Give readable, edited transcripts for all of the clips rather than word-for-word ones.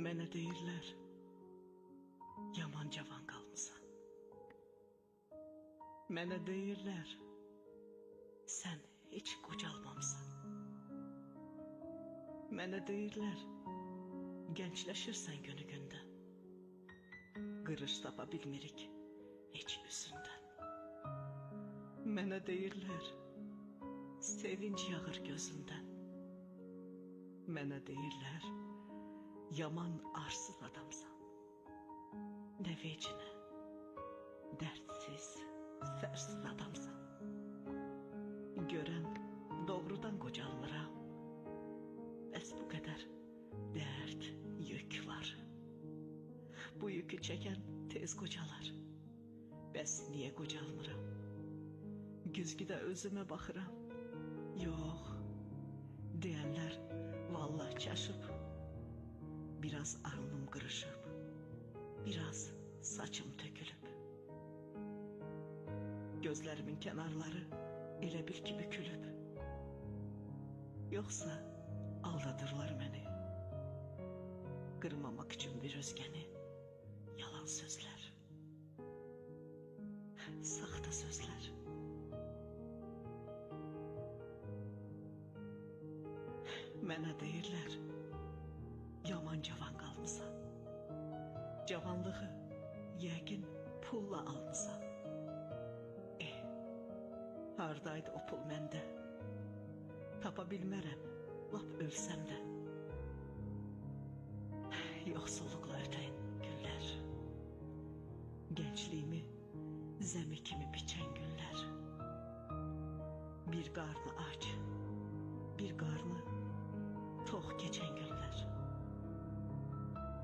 Mənə deyirlər, yaman cavan qalmısan. Mənə deyirlər, sən heç qocalmamısan. Mənə deyirlər, gəncləşirsən günü gündən. Qırış tapa bilmirik heç üzündən. Mənə deyirlər, sevinç yağır gözündən. Mənə deyirlər, yaman arsız adamsan. Nə vecinə, dərdsiz, fərsiz adamsan. Görən doğrudan qocalmıram. Bəs bu qədər dərd, yük var. Bu yükü çəkən tez qocalar. Bəs niyə qocalmıram? Güzgüdə özümə baxıram. Yox, deyənlər vallahi çaşıb. Biraz alnım qırışıb, biraz saçım tökülüb. Gözlərimin kənarları elə bil ki bükülüb. Yoxsa aldadırlar məni. Qırmamaq üçün bir özgəni, yalan sözlər, saxta sözlər. Mənə deyirlər, yaman cavan qalmısan. Cavanlığı yəqin pulla almısan. Hardaydı o pul məndə? Tapa bilmərəm, lap ölsəm də. Yoxsulluqla ötən günlər, gəncliyimi zəmi kimi biçən günlər. Bir qarnı aç, bir qarnı tox keçən günlər.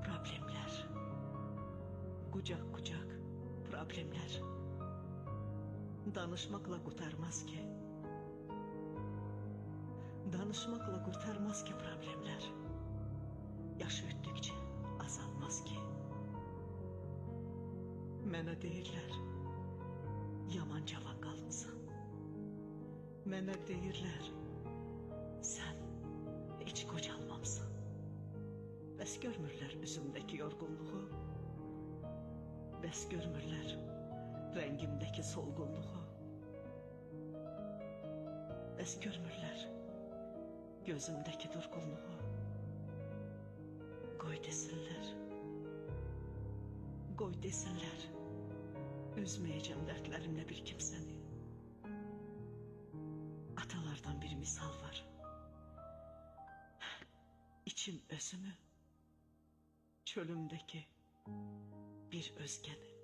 Problemlər, qucaq-qucaq problemlər. Danışmaqla qurtarmaz ki. Danışmaqla qurtarmaz ki problemlər. Yaşı ötdükcə azalmaz ki. Mənə deyirlər, yaman cavan qalmısan. Mənə deyirlər, sən heç qocalmamsan. Bəs görmürlər üzümdəki yorğunluğu. Bəs görmürlər rəngimdəki solğunluğu. Bəs görmürlər gözümdəki durğunluğu. Qoy desinlər, qoy desinlər, üzməyəcəm dərdlərimlə bir kimsəni. Atalardan bir misal var. İçim özümü, çölümdəki bir özgəni.